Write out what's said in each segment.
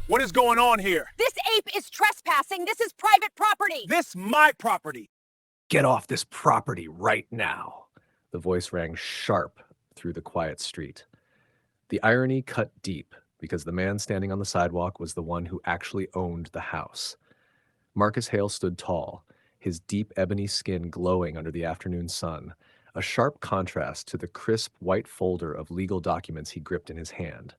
What is going on here? This ape is trespassing. This is private property. This my property. Get off this property right now. The voice rang sharp through the quiet street. The irony cut deep because the man standing on the sidewalk was the one who actually owned the house. Marcus Hale stood tall, his deep ebony skin glowing under the afternoon sun, a sharp contrast to the crisp white folder of legal documents he gripped in his hand.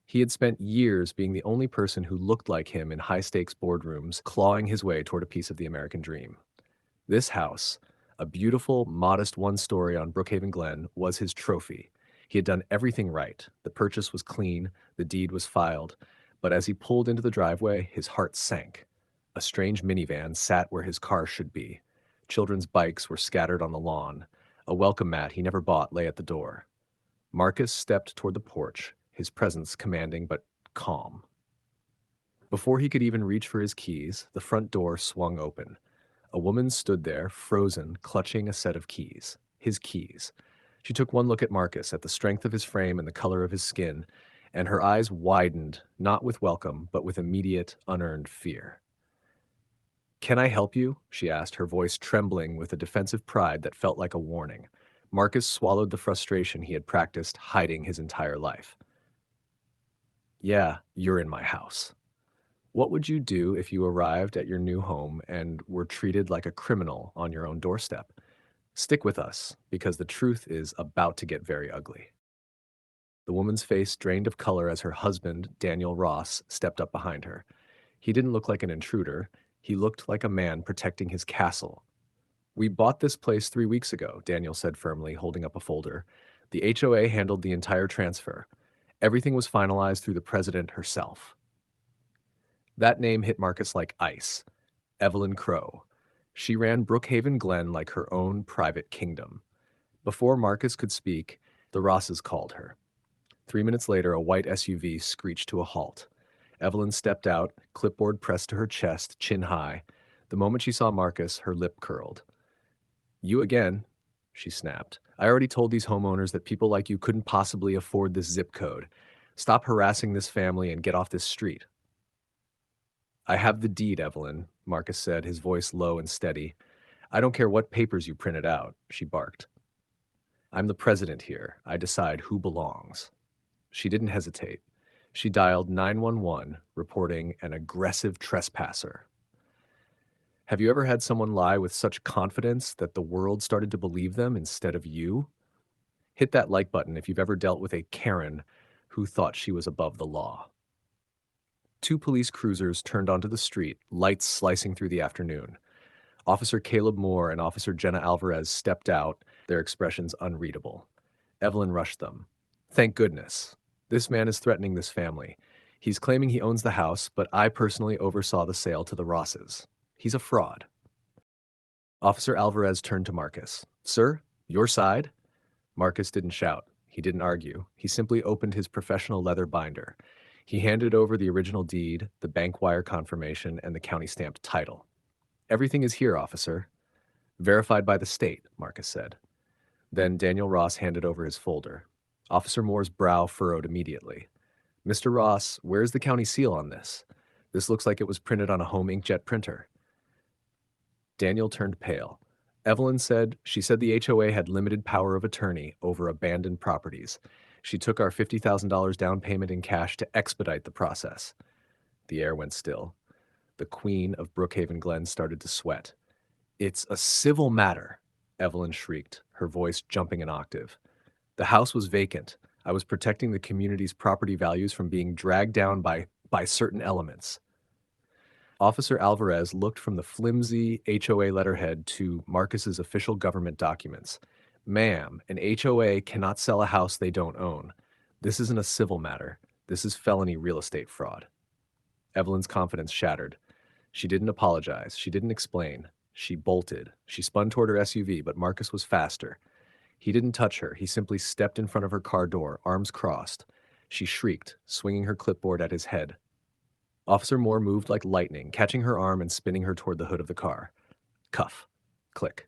He had spent years being the only person who looked like him in high-stakes boardrooms, clawing his way toward a piece of the American dream. This house, a beautiful, modest one-story on Brookhaven Glen, was his trophy. He had done everything right. The purchase was clean, the deed was filed, but as he pulled into the driveway, his heart sank. A strange minivan sat where his car should be. Children's bikes were scattered on the lawn. A welcome mat he never bought lay at the door. Marcus stepped toward the porch, his presence commanding but calm. Before he could even reach for his keys, the front door swung open. A woman stood there, frozen, clutching a set of keys. His keys. She took one look at Marcus, at the strength of his frame and the color of his skin, and her eyes widened, not with welcome, but with immediate, unearned fear. "Can I help you?" she asked, her voice trembling with a defensive pride that felt like a warning. Marcus swallowed the frustration he had practiced hiding his entire life. "Yeah, you're in my house. What would you do if you arrived at your new home and were treated like a criminal on your own doorstep? Stick with us, because the truth is about to get very ugly." The woman's face drained of color as her husband, Daniel Ross, stepped up behind her. He didn't look like an intruder. He looked like a man protecting his castle. "We bought this place 3 weeks ago," Daniel said firmly, holding up a folder. "The HOA handled the entire transfer. Everything was finalized through the president herself." That name hit Marcus like ice. Evelyn Crowe. She ran Brookhaven Glen like her own private kingdom. Before Marcus could speak, the Rosses called her. 3 minutes later, a white SUV screeched to a halt. Evelyn stepped out, clipboard pressed to her chest, chin high. The moment she saw Marcus, her lip curled. "You again," she snapped. "I already told these homeowners that people like you couldn't possibly afford this zip code. Stop harassing this family and get off this street." "I have the deed, Evelyn," Marcus said, his voice low and steady. "I don't care what papers you printed out," she barked. "I'm the president here. I decide who belongs." She didn't hesitate. She dialed 911, reporting an aggressive trespasser. Have you ever had someone lie with such confidence that the world started to believe them instead of you? Hit that like button if you've ever dealt with a Karen who thought she was above the law. 2 police cruisers turned onto the street, lights slicing through the afternoon. Officer Caleb Moore and Officer Jenna Alvarez stepped out, their expressions unreadable. Evelyn rushed them. "Thank goodness. This man is threatening this family. He's claiming he owns the house, but I personally oversaw the sale to the Rosses. He's a fraud." Officer Alvarez turned to Marcus. "Sir, your side?" Marcus didn't shout. He didn't argue. He simply opened his professional leather binder. He handed over the original deed, the bank wire confirmation, and the county-stamped title. "Everything is here, officer." "Verified by the state," Marcus said. Then Daniel Ross handed over his folder. Officer Moore's brow furrowed immediately. "Mr. Ross, where's the county seal on this? This looks like it was printed on a home inkjet printer." Daniel turned pale. Evelyn said the HOA had limited power of attorney over abandoned properties. She took our $50,000 down payment in cash to expedite the process. The air went still. The queen of Brookhaven Glen started to sweat. "It's a civil matter," Evelyn shrieked, her voice jumping an octave. "The house was vacant. I was protecting the community's property values from being dragged down by certain elements." Officer Alvarez looked from the flimsy HOA letterhead to Marcus's official government documents. "Ma'am, an HOA cannot sell a house they don't own. This isn't a civil matter. This is felony real estate fraud." Evelyn's confidence shattered. She didn't apologize. She didn't explain. She bolted. She spun toward her SUV, but Marcus was faster. He didn't touch her. He simply stepped in front of her car door, arms crossed. She shrieked, swinging her clipboard at his head. Officer Moore moved like lightning, catching her arm and spinning her toward the hood of the car. Cuff. Click.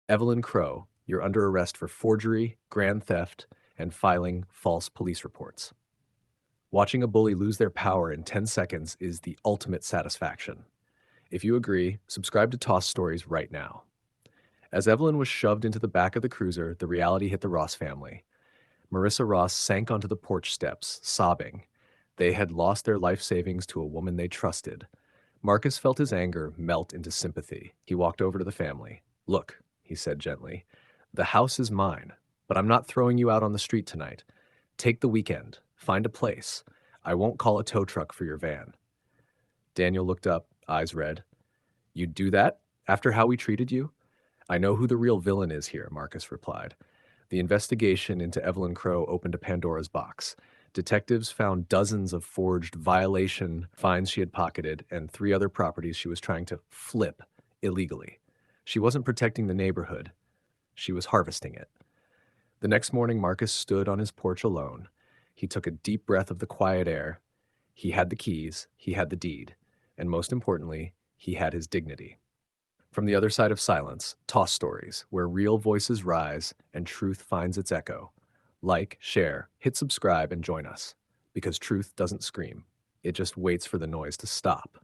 "Evelyn Crowe, you're under arrest for forgery, grand theft, and filing false police reports." Watching a bully lose their power in 10 seconds is the ultimate satisfaction. If you agree, subscribe to Toss Stories right now. As Evelyn was shoved into the back of the cruiser, the reality hit the Ross family. Marissa Ross sank onto the porch steps, sobbing. They had lost their life savings to a woman they trusted. Marcus felt his anger melt into sympathy. He walked over to the family. "Look," he said gently, "the house is mine, but I'm not throwing you out on the street tonight. Take the weekend. Find a place. I won't call a tow truck for your van." Daniel looked up, eyes red. "You'd do that? After how we treated you?" "I know who the real villain is here," Marcus replied. The investigation into Evelyn Crowe opened a Pandora's box. Detectives found dozens of forged violation fines she had pocketed and 3 other properties she was trying to flip illegally. She wasn't protecting the neighborhood. She was harvesting it. The next morning, Marcus stood on his porch alone. He took a deep breath of the quiet air. He had the keys, he had the deed, and most importantly, he had his dignity. From the other side of silence, Toss Stories, where real voices rise and truth finds its echo. Like, share, hit subscribe, and join us. Because truth doesn't scream. It just waits for the noise to stop.